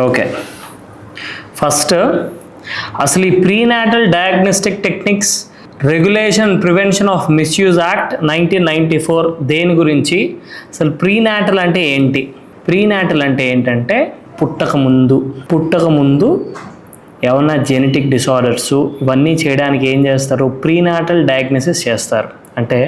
Okay, first అసలు ఈ prenatal diagnostic techniques regulation prevention of misuse act 1994 దేని గురించి, అసలు ప్రీనాటల్ అంటే ఏంటి? ప్రీనాటల్ అంటే ఏంటంటే పుట్టక ముందు ఏమన్నా జెనెటిక్ డిసార్డర్స్ ఇవన్నీ చేయడానికి ఏం చేస్తారు, ప్రీనాటల్ డయాగ్నోసిస్ చేస్తారు. అంటే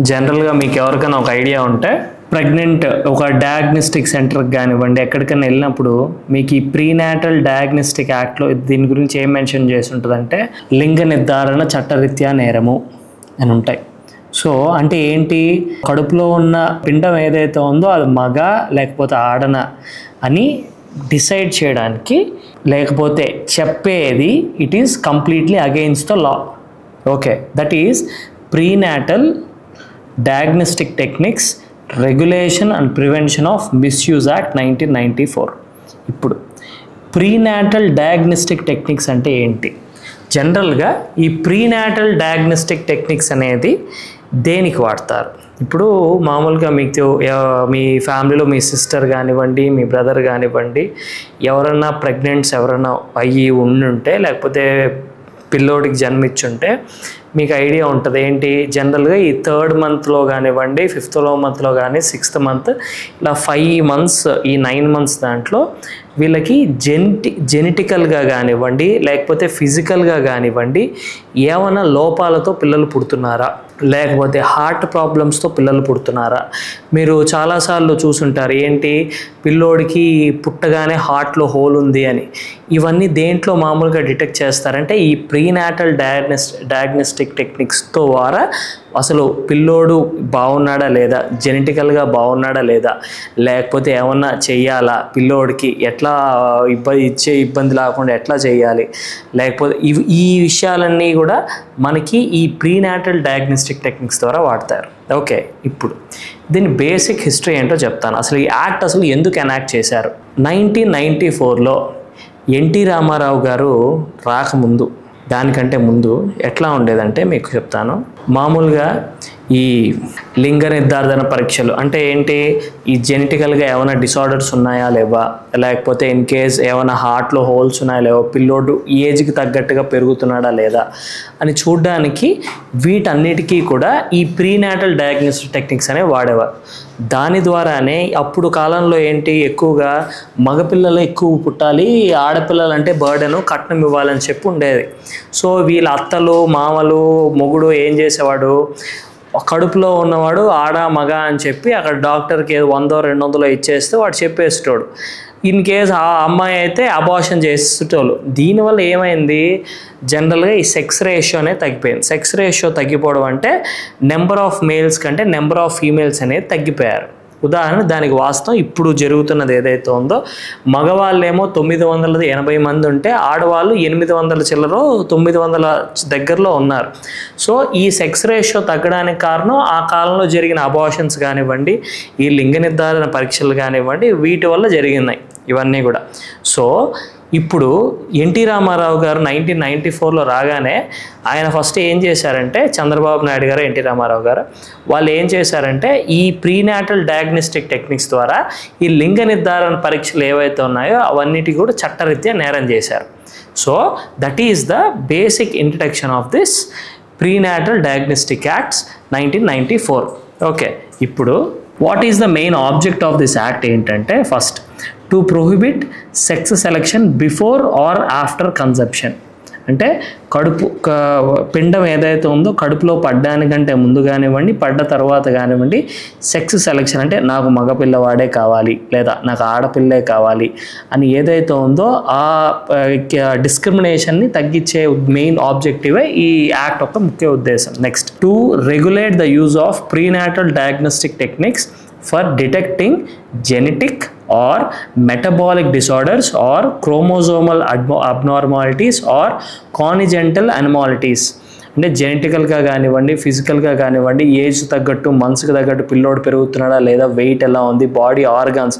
జనరల్గా మీకు ఎవరికైనా ఒక ఐడియా ఉంటే ప్రెగ్నెంట్ ఒక డయాగ్నోస్టిక్ సెంటర్కి కానివ్వండి ఎక్కడికైనా వెళ్ళినప్పుడు మీకు ఈ ప్రీనాటల్ డయాగ్నోస్టిక్ యాక్ట్లో దీని గురించి ఏం మెన్షన్ చేసి ఉంటుందంటే లింగ నిర్ధారణ చట్టరీత్యా నేరము అని ఉంటాయి. సో అంటే ఏంటి, కడుపులో ఉన్న పిండం ఏదైతే ఉందో అది మగ లేకపోతే ఆడన అని డిసైడ్ చేయడానికి లేకపోతే చెప్పేది it is completely against the law. Okay, that is prenatal diagnostic techniques regulation and prevention of misuse act 1994. ఇప్పుడు ప్రీనాటల్ డయాగ్నోస్టిక్ టెక్నిక్స్ అంటే ఏంటి? జనరల్గా ఈ ప్రీనాటల్ డయాగ్నోస్టిక్ టెక్నిక్స్ అనేది దేనికి వాడతారు? ఇప్పుడు మామూలుగా మీకు మీ ఫ్యామిలీలో మీ సిస్టర్ కానివ్వండి మీ బ్రదర్ కానివ్వండి ఎవరన్నా ప్రెగ్నెంట్స్ ఎవరైనా అయ్యి ఉండుంటే లేకపోతే పిల్లోడికి జన్మించుంటే మీకు ఐడియా ఉంటుంది ఏంటి, జనరల్గా ఈ 3rd మంత్లో కానివ్వండి 5th మంత్లో కానీ 6th మంత్ ఇలా 5 months ఈ 9 months దాంట్లో వీళ్ళకి జెనెటికల్గా కానివ్వండి లేకపోతే ఫిజికల్గా కానివ్వండి ఏమైనా లోపాలతో పిల్లలు పుడుతున్నారా లేకపోతే హార్ట్ ప్రాబ్లమ్స్తో పిల్లలు పుడుతున్నారా? మీరు చాలాసార్లు చూసుంటారు ఏంటి, పిల్లోడికి పుట్టగానే హార్ట్లో హోల్ ఉంది అని. ఇవన్నీ దేంట్లో మామూలుగా డిటెక్ట్ చేస్తారంటే ఈ ప్రీనాటల్ డయాగ్నోస్టిక్ టెక్నిక్స్ ద్వారా అసలు పిల్లోడు బాగున్నాడా లేదా, జెనెటికల్గా బాగున్నాడా లేదా, లేకపోతే ఏమన్నా చెయ్యాలా పిల్లోడికి, ఎట్లా ఇబ్బంది లేకుండా ఎట్లా చేయాలి, లేకపోతే ఈ విషయాలన్నీ కూడా మనకి ఈ ప్రీనాటల్ డయాగ్నోస్టిక్ టెక్నిక్స్ ద్వారా వాడతారు. ఓకే, ఇప్పుడు దీని బేసిక్ హిస్టరీ ఏంటో చెప్తాను. అసలు ఈ యాక్ట్ అసలు ఎందుకు ఎనాక్ట్ చేశారు? 1994లో ఎన్టీ రామారావు గారు రాకముందు దానికంటే ముందు ఎట్లా ఉండేదంటే మీకు చెప్తాను. మామూలుగా ఈ లింగ నిర్ధారణ పరీక్షలు అంటే ఏంటి, ఈ జెనెటికల్గా ఏమైనా డిసార్డర్స్ ఉన్నాయా లేవా, లేకపోతే ఇన్ కేస్ ఏమైనా హార్ట్లో హోల్స్ ఉన్నాయా లేవా, పిల్లోడు ఏజ్కి తగ్గట్టుగా పెరుగుతున్నాడా లేదా అని చూడడానికి వీటన్నిటికీ కూడా ఈ ప్రీనాటల్ డయాగ్నోస్టిక్ టెక్నిక్స్ అనేవి వాడేవారు. దాని ద్వారానే అప్పుడు కాలంలో ఏంటి, ఎక్కువగా మగపిల్లలు ఎక్కువ పుట్టాలి, ఆడపిల్లలు అంటే బర్డెను కట్నం ఇవ్వాలని చెప్పి ఉండేది. సో వీళ్ళ అత్తలు మామలు మొగుడు ఏం చేసేవాడు, కడుపులో ఉన్నవాడు ఆడ మగ అని చెప్పి అక్కడ డాక్టర్కి 100-200 ఇచ్చేస్తే వాడు చెప్పేసేటోడు. ఇన్ కేస్ ఆ అమ్మాయి అయితే అబార్షన్ చేసేటోళ్ళు. దీనివల్ల ఏమైంది, జనరల్గా ఈ సెక్స్ రేషియో అనేది తగ్గిపోయింది. సెక్స్ రేషియో తగ్గిపోవడం అంటే నెంబర్ ఆఫ్ మేల్స్ కంటే నెంబర్ ఆఫ్ ఫీమేల్స్ అనేది తగ్గిపోయారు. ఉదాహరణ దానికి వాస్తవం ఇప్పుడు జరుగుతున్నది ఏదైతే ఉందో, మగవాళ్ళేమో 980 మంది ఉంటే ఆడవాళ్ళు 800 చిల్లరో 900 దగ్గరలో ఉన్నారు. సో ఈ సెక్స్ రేషియో తగ్గడానికి కారణం ఆ కాలంలో జరిగిన అబార్షన్స్ కానివ్వండి, ఈ లింగ నిర్ధారణ పరీక్షలు కానివ్వండి, వీటి వల్ల జరిగినాయి ఇవన్నీ కూడా. సో ఇప్పుడు ఎన్టీ రామారావు గారు 1994లో రాగానే ఆయన ఫస్ట్ ఏం చేశారంటే, చంద్రబాబు నాయుడు గారు ఎన్టీ రామారావు గారు వాళ్ళు ఏం చేశారంటే ఈ ప్రీనాటల్ డయాగ్నోస్టిక్ టెక్నిక్స్ ద్వారా ఈ లింగ నిర్ధారణ పరీక్షలు ఏవైతే ఉన్నాయో అవన్నిటి కూడా చట్టరీత్యా నేరం చేశారు. So that is the basic introduction of this prenatal diagnostic acts 1994. Okay, ఇప్పుడు what is the main object of this act ఏంటంటే, first to prohibit sex selection before or after conception. అంటే పిండం ఏదైతే ఉందో కడుపులో పడ్డానికంటే ముందు కానివ్వండి పడ్డ తర్వాత కానివ్వండి సెక్స్ సెలెక్షన్ అంటే నాకు మగ పిల్లవాడే కావాలి లేదా నాకు ఆడపిల్లే కావాలి అని ఏదైతే ఉందో ఆ డిస్క్రిమినేషన్ని తగ్గించే మెయిన్ ఆబ్జెక్టివే ఈ యాక్ట్ యొక్క ముఖ్య ఉద్దేశం. Next, to regulate the use of prenatal diagnostic techniques for detecting genetic or metabolic disorders or chromosomal abnormalities or congenital anomalies అంటే జెనెటికల్గా కానివ్వండి, ఫిజికల్గా కానివ్వండి, ఏజ్ తగ్గట్టు మంత్స్కి తగ్గట్టు పిల్లోడు పెరుగుతున్నాడా లేదా, వెయిట్ ఎలా ఉంది, body organs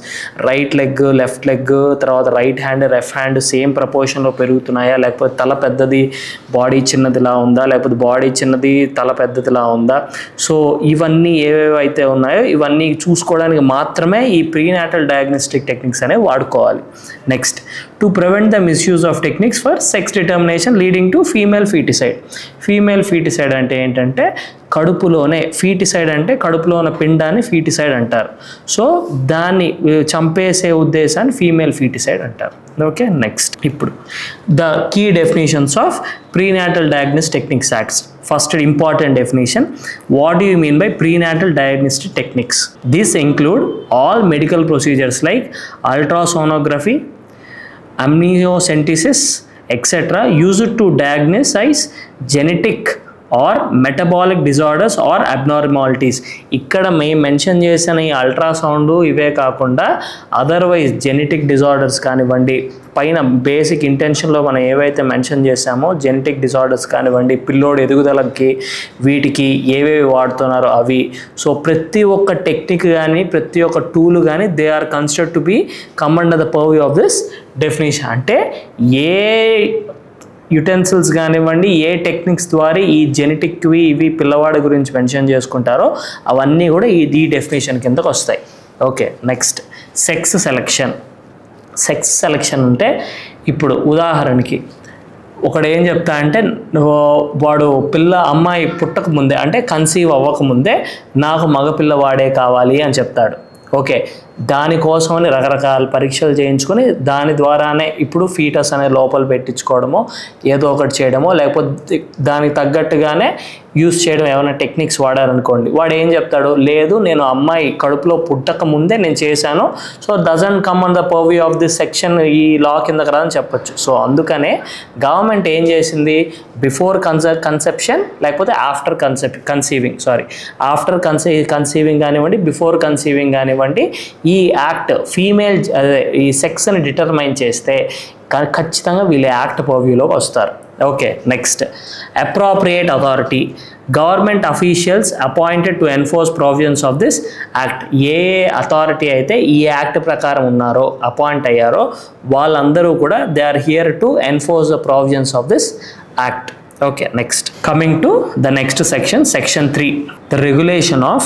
right leg left leg తర్వాత right hand left hand same ప్రపోర్షన్లో పెరుగుతున్నాయా, లేకపోతే తల పెద్దది బాడీ చిన్నదిలా ఉందా, లేకపోతే బాడీ చిన్నది తల పెద్దదిలా ఉందా. సో ఇవన్నీ ఏవేవైతే ఉన్నాయో ఇవన్నీ చూసుకోవడానికి మాత్రమే ఈ ప్రీనాటల్ డయాగ్నోస్టిక్ టెక్నిక్స్ అనేవి వాడుకోవాలి. Next, to prevent the misuse of techniques for sex determination leading to female foeticide. Female foeticide అంటే ఏంటంటే కడుపులోనే, ఫీటిసైడ్ అంటే కడుపులో ఉన్న పిండాన్ని ఫీటిసైడ్ అంటారు. సో దాన్ని చంపేసే ఉద్దేశాన్ని ఫీమేల్ ఫీటిసైడ్ అంటారు. ఓకే, నెక్స్ట్ ఇప్పుడు the key definitions of prenatal diagnostic techniques acts. First important definition, what do you mean by prenatal diagnostic techniques? This include all medical procedures like ultrasonography, amniocentesis, etc. used to diagnose genetic or metabolic disorders or abnormalities. ఇక్కడ మేము mention చేసిన ఈ ultrasound ఇవే కాకుండా otherwise genetic disorders కానివ్వండి, పైన basic ఇంటెన్షన్లో మనం ఏవైతే మెన్షన్ చేసామో జెనెటిక్ డిజార్డర్స్ కానివ్వండి, పిల్లోడు ఎదుగుదలకి వీటికి ఏవేవి వాడుతున్నారో అవి. సో ప్రతి ఒక్క టెక్నిక్ కానీ ప్రతి ఒక్క టూల్ కానీ they are considered to be come under the purview of this definition. అంటే ఏ యుటెన్సిల్స్ కానివ్వండి, ఏ టెక్నిక్స్ ద్వారా ఈ జెనెటిక్వి ఇవి పిల్లవాడి గురించి మెన్షన్ చేసుకుంటారో అవన్నీ కూడా ఈ డెఫినేషన్ కిందకు వస్తాయి. Okay, next sex selection. Sex selection అంటే ఇప్పుడు ఉదాహరణకి ఒకడు ఏం చెప్తా అంటే వాడు అమ్మాయి పుట్టక ముందే అంటే కన్సీవ్ అవ్వకముందే నాకు మగపిల్లవాడే కావాలి అని చెప్తాడు. ఓకే, దానికోసమని రకరకాల పరీక్షలు చేయించుకొని దాని ద్వారానే ఇప్పుడు ఫీటస్ అనే లోపల పెట్టించుకోవడమో ఏదో ఒకటి చేయడమో లేకపోతే దానికి తగ్గట్టుగానే యూస్ చేయడం ఏమైనా టెక్నిక్స్ వాడారనుకోండి, వాడు ఏం చెప్తాడు, లేదు నేను అమ్మాయి కడుపులో పుట్టక ముందే నేను చేశాను, so doesn't come on the purview of this section, ఈ లా కిందకి రాదని చెప్పొచ్చు. సో అందుకనే గవర్నమెంట్ ఏం చేసింది, బిఫోర్ కన్సెప్షన్ లేకపోతే ఆఫ్టర్ ఆఫ్టర్ కన్సీవింగ్ కానివ్వండి, బిఫోర్ కన్సీవింగ్ కానివ్వండి, ఈ యాక్ట్ ఫీమేల్ ఈ సెక్స్ని డిటర్మైన్ చేస్తే ఖచ్చితంగా వీళ్ళు యాక్ట్ పర్వ్యూలోకి వస్తారు. Okay, next appropriate authority. Government officials appointed to enforce provisions of this act. ఏ అథారిటీ అయితే ఈ యాక్ట్ ప్రకారం ఉన్నారో అపాయింట్ అయ్యారో వాళ్ళందరూ కూడా they are here to enforce the provisions of this act. Okay, next coming to the next section, section 3, the regulation of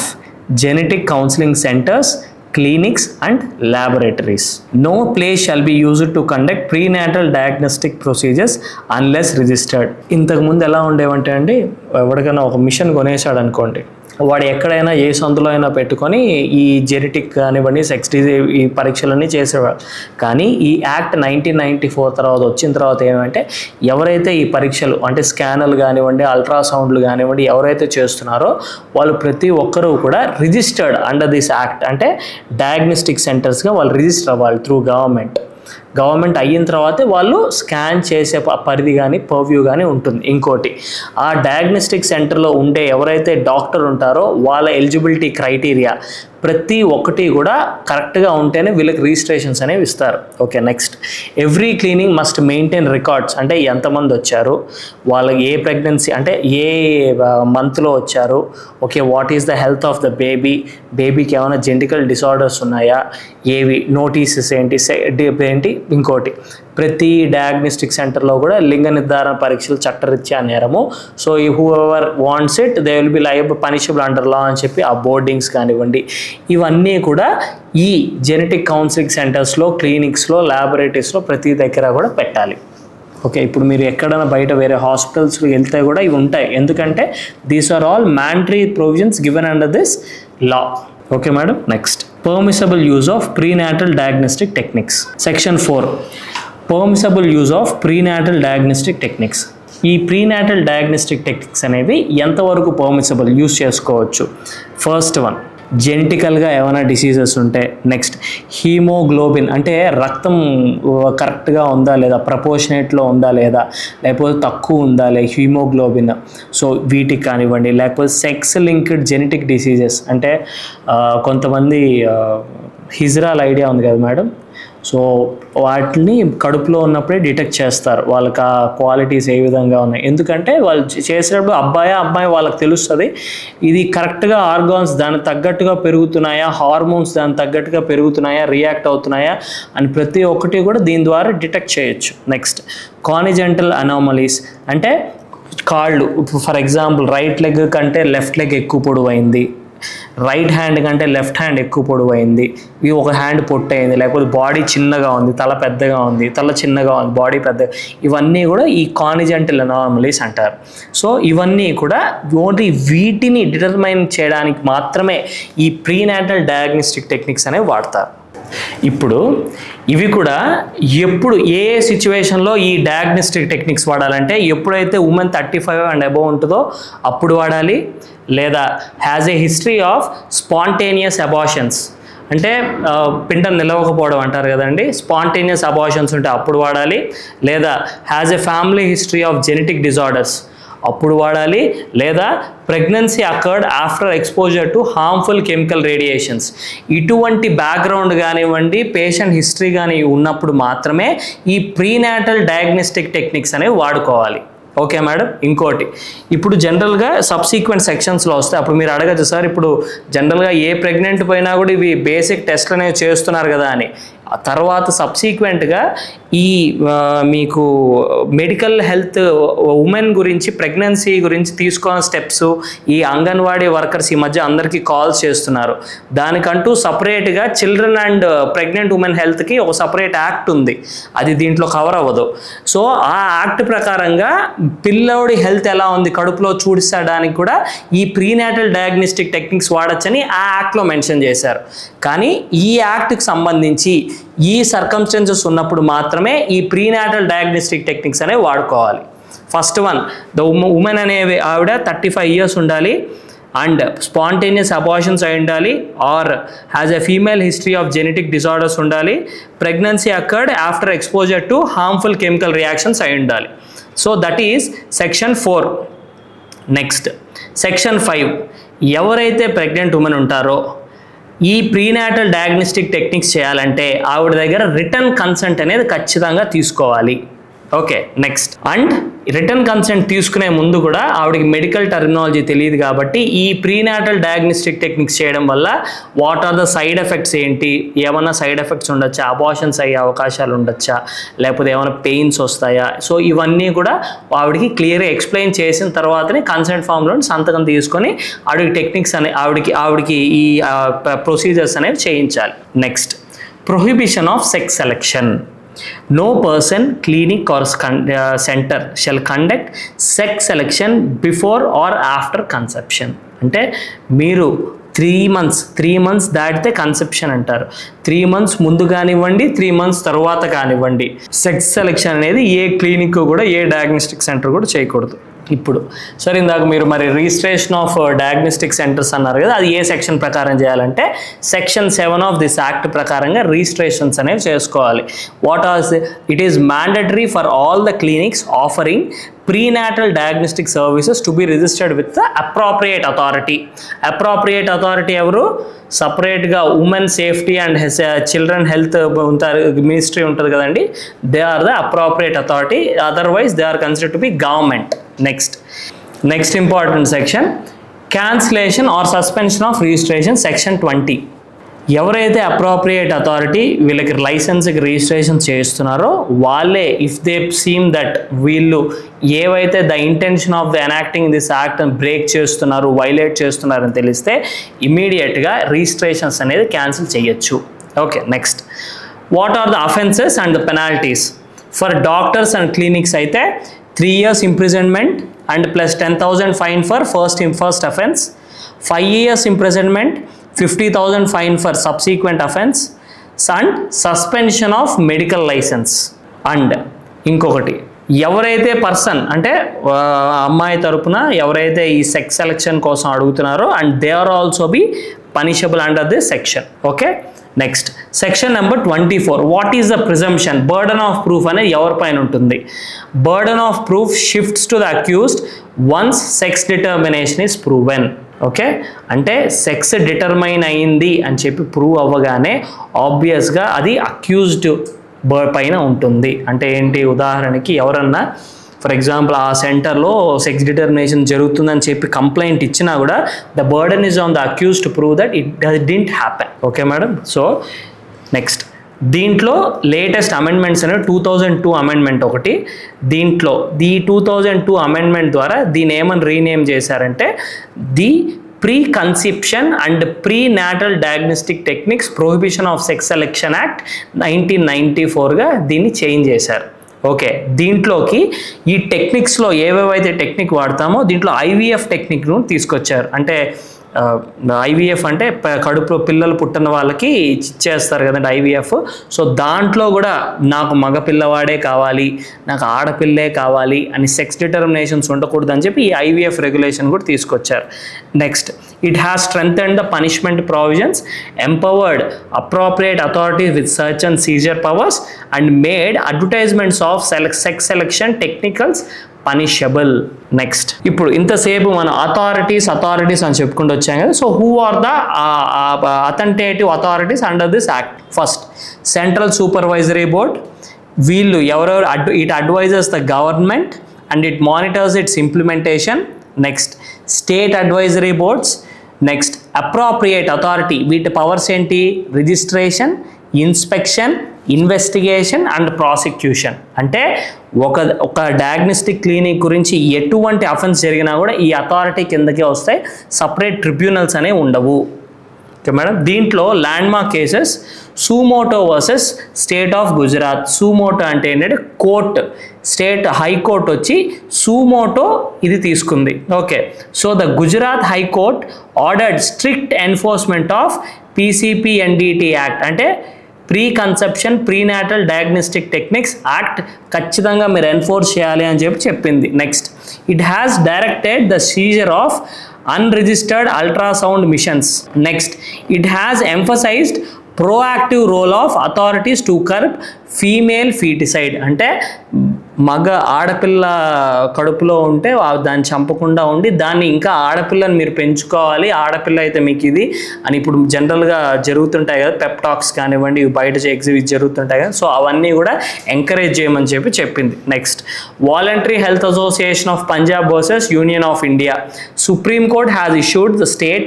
genetic counseling centers, clinics and laboratories. No place shall be used to conduct prenatal diagnostic procedures unless registered. ఇంతకు ముందు ఎలా ఉండేవంటే అండి, ఎవరికైనా ఒక machine కొనేసాడు అనుకోండి, వాడు ఎక్కడైనా ఏ సందులో అయినా పెట్టుకొని ఈ జెనెటిక్ కానివ్వండి సెక్స్ డిజీజ్ ఈ పరీక్షలన్నీ చేసేవాడు. కానీ ఈ యాక్ట్ 1994 తర్వాత వచ్చిన తర్వాత ఏమంటే ఎవరైతే ఈ పరీక్షలు అంటే స్కానర్లు కానివ్వండి అల్ట్రాసౌండ్లు కానివ్వండి ఎవరైతే చేస్తున్నారో వాళ్ళు ప్రతి ఒక్కరూ కూడా రిజిస్టర్డ్ అండర్ దిస్ యాక్ట్, అంటే డయాగ్నోస్టిక్ సెంటర్స్గా వాళ్ళు రిజిస్టర్ అవ్వాలి త్రూ గవర్నమెంట్ అయిన తర్వాతే వాళ్ళు స్కాన్ చేసే పరిధి కానీ పర్వ్యూ కానీ ఉంటుంది. ఇంకోటి, ఆ డయాగ్నోస్టిక్ సెంటర్లో ఉండే ఎవరైతే డాక్టర్ ఉంటారో వాళ్ళ ఎలిజిబిలిటీ క్రైటీరియా ప్రతి ఒక్కటి కూడా కరెక్ట్గా ఉంటేనే వీళ్ళకి రిజిస్ట్రేషన్స్ అనేవి ఇస్తారు. Okay, next every clinic must maintain records, అంటే ఎంతమంది వచ్చారు, వాళ్ళకి ఏ ప్రెగ్నెన్సీ అంటే ఏ మంత్లో వచ్చారు, okay what is the health of the బేబీకి ఏమైనా జెనెటికల్ డిసార్డర్స్ ఉన్నాయా, ఏవి నోటీసెస్ ఏంటి. ఇంకోటి, ప్రతి డయాగ్నోస్టిక్ సెంటర్లో కూడా లింగ నిర్ధారణ పరీక్షలు చట్టరీత్యా నేరము. సో ఈ who ever wants it they will be liable punishable under లా అని చెప్పి ఆ బోర్డింగ్స్ కానివ్వండి ఇవన్నీ కూడా ఈ జెనెటిక్ కౌన్సిలింగ్ సెంటర్స్లో, క్లినిక్స్లో, ల్యాబొరేటరీస్లో ప్రతి దగ్గర కూడా పెట్టాలి. ఓకే, ఇప్పుడు మీరు ఎక్కడైనా బయట వేరే హాస్పిటల్స్కి వెళ్తే కూడా ఇవి ఉంటాయి, ఎందుకంటే these are all mandatory provisions given under this law. Okay madam, next permissible use of prenatal diagnostic techniques. Section 4, permissible use of prenatal diagnostic techniques. ఈ ప్రీనాటల్ డయాగ్నోస్టిక్ టెక్నిక్స్ అనేవి ఎంతవరకు పర్మిసబుల్ యూజ్ చేసుకోవచ్చు. ఫస్ట్ వన్, జెనెటికల్గా ఏమైనా diseases ఉంటే. Next haemoglobin అంటే రక్తం కరెక్ట్గా ఉందా లేదా, ప్రపోర్షనేట్లో ఉందా లేదా, లేకపోతే తక్కువ ఉందా లేదా హీమోగ్లోబిన్, సో వీటికి కానివ్వండి. లేకపోతే సెక్స్ లింక్డ్ జెనెటిక్ డిసీజెస్ అంటే కొంతమంది హిజ్రాల్ ఐడియా ఉంది కదా మేడం, సో వాటిని కడుపులో ఉన్నప్పుడే డిటెక్ట్ చేస్తారు, వాళ్ళకి ఆ క్వాలిటీస్ ఏ విధంగా ఉన్నాయి. ఎందుకంటే వాళ్ళు చేసేటప్పుడు అబ్బాయి వాళ్ళకి తెలుస్తుంది ఇది కరెక్ట్గా ఆర్గాన్స్ దానికి తగ్గట్టుగా పెరుగుతున్నాయా, హార్మోన్స్ దానికి తగ్గట్టుగా పెరుగుతున్నాయా, రియాక్ట్ అవుతున్నాయా అని ప్రతి ఒక్కటి కూడా దీని ద్వారా డిటెక్ట్ చేయొచ్చు. నెక్స్ట్ కానిజెంటల్ అనామలీస్ అంటే కాళ్ళు, ఫర్ ఎగ్జాంపుల్ రైట్ లెగ్ కంటే లెఫ్ట్ లెగ్ ఎక్కువ పొడవైంది, రైట్ హ్యాండ్ కంటే లెఫ్ట్ హ్యాండ్ ఎక్కువ పొడవైంది, ఇవి ఒక హ్యాండ్ పొట్టయింది, లేకపోతే బాడీ చిన్నగా ఉంది, తల పెద్దగా ఉంది, తల చిన్నగా ఉంది, బాడీ పెద్ద, ఇవన్నీ కూడా ఈ కానిజెంటల్ అనామలీస్ అంటారు. సో ఇవన్నీ కూడా ఓన్లీ వీటిని డిటర్మైన్ చేయడానికి మాత్రమే ఈ ప్రీనాటల్ డయాగ్నోస్టిక్ టెక్నిక్స్ అనేవి వాడతారు. ఇప్పుడు ఇవి కూడా ఎప్పుడు ఏ సిచ్యువేషన్లో ఈ డయాగ్నోస్టిక్ టెక్నిక్స్ వాడాలంటే ఎప్పుడైతే ఉమెన్ 35 అండ్ అబోవ్ ఉంటుందో అప్పుడు వాడాలి, లేదా has a history of spontaneous abortions అంటే పిండం నిలవకపోవడం అంటారు కదండి, స్పాంటేనియస్ అబార్షన్స్ ఉంటే అప్పుడు వాడాలి, లేదా has a family history of genetic disorders అప్పుడు వాడాలి, లేదా pregnancy occurred after exposure to harmful chemical radiations ఇటువంటి బ్యాక్గ్రౌండ్ కానివ్వండి, పేషెంట్ హిస్టరీ కానీ ఉన్నప్పుడు మాత్రమే ఈ ప్రీనాటల్ డయాగ్నోస్టిక్ టెక్నిక్స్ అనేవి వాడుకోవాలి. Okay madam. ఇంకోటి ఇప్పుడు జనరల్గా సబ్సీక్వెంట్ సెక్షన్స్లో వస్తాయి, అప్పుడు మీరు అడగచ్చు సార్ ఇప్పుడు జనరల్గా ఏ ప్రెగ్నెంట్ పోయినా కూడా ఇవి బేసిక్ టెస్ట్లు అనేవి చేస్తున్నారు కదా అని. తర్వాత సబ్సీక్వెంట్గా ఈ మీకు మెడికల్ హెల్త్ ఉమెన్ గురించి ప్రెగ్నెన్సీ గురించి తీసుకోవాల్సిన స్టెప్స్ ఈ అంగన్వాడీ వర్కర్స్ ఈ మధ్య అందరికీ కాల్స్ చేస్తున్నారు. దానికంటూ సపరేట్గా చిల్డ్రన్ అండ్ ప్రెగ్నెంట్ ఉమెన్ హెల్త్కి ఒక సపరేట్ యాక్ట్ ఉంది, అది దీంట్లో కవర్ అవ్వదు. సో ఆ యాక్ట్ ప్రకారంగా పిల్లోడి హెల్త్ ఎలా ఉంది కడుపులో చూడించడానికి కూడా ఈ ప్రీనాటల్ డయాగ్నోస్టిక్ టెక్నిక్స్ వాడచ్చని ఆ యాక్ట్లో మెన్షన్ చేశారు. కానీ ఈ యాక్ట్కి సంబంధించి ఈ సర్కమ్స్టెన్సెస్ ఉన్నప్పుడు మాత్రమే ఈ ప్రీనాటల్ డయాగ్నోస్టిక్ టెక్నిక్స్ అనేవి వాడుకోవాలి. ఫస్ట్ వన్, ద ఉమెన్ అనే ఆవిడ 35 years ఉండాలి అండ్ స్పాంటేనియస్ అబార్షన్స్ అయి ఉండాలి, or has a female history of genetic disorders ఉండాలి, pregnancy occurred after exposure to harmful chemical reactions అయి ఉండాలి. So that is section 4. Next section 5, ఎవరైతే ప్రెగ్నెంట్ ఉమెన్ ఉంటారో ఈ ప్రీనాటల్ డయాగ్నోస్టిక్ టెక్నిక్స్ చేయాలంటే ఆవిడ దగ్గర రిటర్న్ కన్సెంట్ అనేది ఖచ్చితంగా తీసుకోవాలి. Okay. Next and return consent తీసుకునే ముందు కూడా ఆవిడకి మెడికల్ టర్మినాలజీ తెలియదు కాబట్టి ఈ ప్రీనాటల్ డయాగ్నోస్టిక్ టెక్నిక్స్ చేయడం వల్ల what are the side effects ఏంటి, ఏమైనా సైడ్ ఎఫెక్ట్స్ ఉండొచ్చా, అబార్షన్స్ అయ్యే అవకాశాలు ఉండొచ్చా, లేకపోతే ఏమైనా పెయిన్స్ వస్తాయా, సో ఇవన్నీ కూడా ఆవిడకి క్లియర్గా ఎక్స్ప్లెయిన్ చేసిన తర్వాతనే కన్సెంట్ ఫామ్లో సంతకం తీసుకొని ఆవిడకి టెక్నిక్స్ అనే ఆవిడకి ఈ ప్రొసీజర్స్ అనేవి చేయించాలి. Next prohibition of sex selection. No person, clinic or center shall conduct sex selection before or after conception. అంటే మీరు 3 months దాటితే కన్సెప్షన్ అంటారు. 3 months ముందు కానివ్వండి, 3 months తర్వాత కానివ్వండి, సెక్స్ సెలెక్షన్ అనేది ఏ క్లినిక్ కూడా ఏ డయాగ్నోస్టిక్ సెంటర్ కూడా చేయకూడదు. ఇప్పుడు సరే ఇందాక మీరు మరి రిజిస్ట్రేషన్ ఆఫ్ డయాగ్నోస్టిక్ సెంటర్స్ అన్నారు కదా, అది ఏ సెక్షన్ ప్రకారం చేయాలంటే సెక్షన్ 7 ఆఫ్ దిస్ యాక్ట్ ప్రకారంగా రిజిస్ట్రేషన్స్ అనేవి చేసుకోవాలి. What are it is mandatory for all the clinics offering prenatal diagnostic services to be registered with the appropriate authority. Appropriate authority ఎవరు? సపరేట్గా women safety and children health ministry ఉంటుంది కదండి, they are the appropriate authority, otherwise they are considered to be government. Next important section, cancellation or suspension of registration, section 20. ఎవరైతే appropriate authority వీళ్ళకి లైసెన్స్కి registration చేస్తున్నారో వాళ్ళే if they seem that వీళ్ళు ఏవైతే the intention of the enacting this act break చేస్తున్నారు, violate చేస్తున్నారని తెలిస్తే ఇమీడియట్గా రిజిస్ట్రేషన్స్ అనేది క్యాన్సిల్ చేయొచ్చు. Okay. Next what are the offences and the penalties. For doctors and clinics అయితే 3 years imprisonment and plus 10,000 fine for first offense, 5 years imprisonment, 50,000 fine for subsequent offense and suspension of medical license. And ఇంకొకటి, ఎవరైతే person అంటే అమ్మాయి తరపున ఎవరైతే ఈ sex selection కోసం అడుగుతున్నారో and they are also be punishable under this section. Okay. Next section number 24, what is the presumption, burden of proof అనేది ఎవరిపైన ఉంటుంది. Burden of proof shifts to the accused once sex determination is proven. Okay, అంటే sex determine అయింది అని చెప్పి prove అవ్వగానే ఆబ్వియస్గా అది అక్యూజ్డ్ పైన ఉంటుంది. అంటే ఏంటి, ఉదాహరణకి ఎవరన్నా ఫర్ ఎగ్జాంపుల్ ఆ సెంటర్లో సెక్స్ డిటర్మినేషన్ జరుగుతుందని చెప్పి కంప్లైంట్ ఇచ్చినా కూడా the burden is on the accused to prove that it didn't happen. Okay madam. So next దీంట్లో లేటెస్ట్ అమెండ్మెంట్స్ అనేవి 2002 అమెండ్మెంట్ ఒకటి. దీంట్లో 2002 అమెండ్మెంట్ ద్వారా దీన్ని ఏమని రీనేమ్ చేశారంటే the pre conception and pre natal diagnostic techniques prohibition of sex selection act 1994గా దీన్ని చేంజ్ చేశారు. ఓకే, దీంట్లోకి ఈ టెక్నిక్స్లో ఏవేవైతే టెక్నిక్ వాడతామో దీంట్లో ఐవీఎఫ్ టెక్నిక్ను తీసుకొచ్చారు. అంటే ఐవీఎఫ్ అంటే కడుపులో పిల్లలు పుట్టిన వాళ్ళకి ఇచ్చేస్తారు కదండి ఐవీఎఫ్. సో దాంట్లో కూడా నాకు మగ పిల్లవాడే కావాలి, నాకు ఆడపిల్లే కావాలి అని సెక్స్ డిటర్మినేషన్స్ ఉండకూడదు అని చెప్పి ఈ ఐవీఎఫ్ రెగ్యులేషన్ కూడా తీసుకొచ్చారు. Next, it has strengthened the punishment provisions, empowered appropriate authorities with search and seizure powers, and made advertisements of sex selection technicals punishable. Next, ఇప్పుడు ఇంతసేపు మనం అథారిటీస్ అని చెప్పుకుంటూ వచ్చాం కదా. So who are the authoritative authorities under this act? First, central supervisory board. వీళ్ళు ఎవరెవరు it advises the government and it monitors its implementation. Next, state advisory boards. Next, appropriate authority. వీటి పవర్స్ ఏంటి? Registration, inspection, investigation and prosecution. అంటే ఒక diagnostic clinic గురించి ఎటువంటి offence జరిగినా కూడా ఈ అథారిటీ కిందకే వస్తాయి, సపరేట్ ట్రిబ్యునల్స్ అనేవి ఉండవు. Okay madam. దీంట్లో landmark cases suo motu versus state of Gujarat. Suo motu అంటే ఏంటంటే కోర్ట్, స్టేట్ హైకోర్ట్ వచ్చి సుమోటో ఇది తీసుకుంది. Okay, so the Gujarat high court ordered strict enforcement of PCPNDT act. అంటే pre conception prenatal diagnostic techniques act ఖచ్చితంగా మీరు ఎన్ఫోర్స్ చేయాలి అని చెప్పి చెప్పింది. నెక్స్ట్, it has directed the seizure of unregistered ultrasound missions. Next, it has emphasized proactive role of authorities to curb female feticide. అంటే మగ ఆడపిల్ల కడుపులో ఉంటే దాన్ని చంపకుండా ఉండి దాన్ని ఇంకా ఆడపిల్లని మీరు పెంచుకోవాలి, ఆడపిల్ల అయితే మీకు ఇది అని ఇప్పుడు జనరల్గా జరుగుతుంటాయి కదా, పెప్టాక్స్ కానివ్వండి, బయట ఎగ్జిబిట్ జరుగుతుంటాయి కదా. సో అవన్నీ కూడా ఎంకరేజ్ చేయమని చెప్పి చెప్పింది. Next, voluntary health association of Punjab versus union of India. Supreme court has issued the state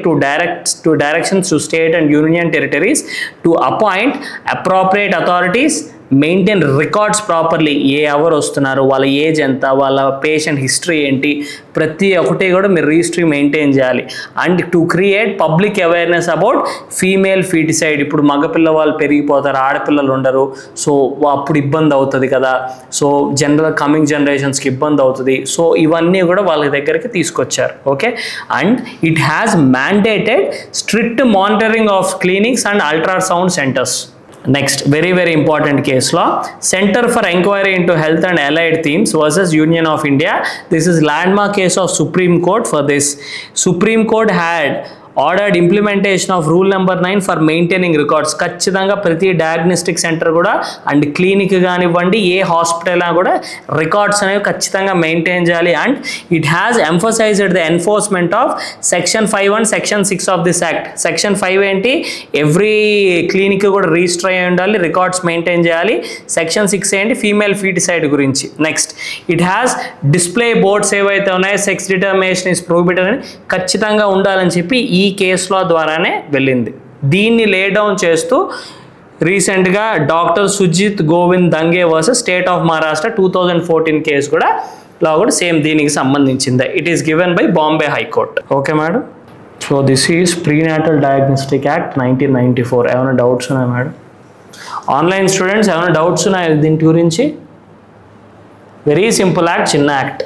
to directions to state and union territories to appoint appropriate authorities, maintain records properly. ఎవరు వస్తున్నారు, వాళ్ళ age ఎంత, వాళ్ళ patient history ఏంటి, ప్రతి ఒక్కటి కూడా మీరు రిజిస్ట్రీ మెయింటైన్ చేయాలి. And to create public awareness about female foeticide. ఇప్పుడు మగపిల్ల వాళ్ళు పెరిగిపోతారు, ఆడపిల్లలు ఉండరు, సో అప్పుడు ఇబ్బంది అవుతుంది కదా. సో జనరల్ కమింగ్ జనరేషన్స్కి ఇబ్బంది అవుతుంది. సో ఇవన్నీ కూడా వాళ్ళ దగ్గరికి తీసుకొచ్చారు. Okay, and it has mandated strict monitoring of clinics and ultrasound centres. Next, very important case law, Center for Enquiry into Health and Allied Themes versus Union of India. This is landmark case of Supreme Court. For this, Supreme Court had ordered implementation of rule number 9 for maintaining records. ఖచ్చితంగా ప్రతి diagnostic centre కూడా and clinic కానివ్వండి, ఏ hospital కూడా records అనేవి ఖచ్చితంగా maintain చేయాలి. And it has emphasised the enforcement of section 5 and section 6 of this act. Section 5 ఏంటి, every clinic కూడా రిజిస్టర్ అయ్యి ఉండాలి, రికార్డ్స్ మెయింటైన్ చేయాలి. సెక్షన్ 6 ఏంటి, ఫీమేల్ ఫీటిసైడ్ గురించి. Next, it has display boards ఏవైతే ఉన్నాయో సెక్స్ డిటర్మినేషన్ ఇస్ ప్రొహిబిటెడ్ అని ఖచ్చితంగా ఉండాలని చెప్పి ఈ కేసుల ద్వారానే వెళ్ళింది. దీన్ని లే డౌన్ చేస్తూ రీసెంట్గా doctor Sujit Govind Dange versus state of Maharashtra 2014 case కూడా సేమ్ దీనికి సంబంధించింది. It is given by Bombay high court. Okay madam. So this is prenatal diagnostic act 1994. ఏమైనా డౌట్స్ ఉన్నాయా మేడం? ఆన్లైన్ స్టూడెంట్స్ ఏమైనా డౌట్స్ ఉన్నాయా దీని గురించి? వెరీ సింపుల్ యాక్ట్, చిన్న యాక్ట్.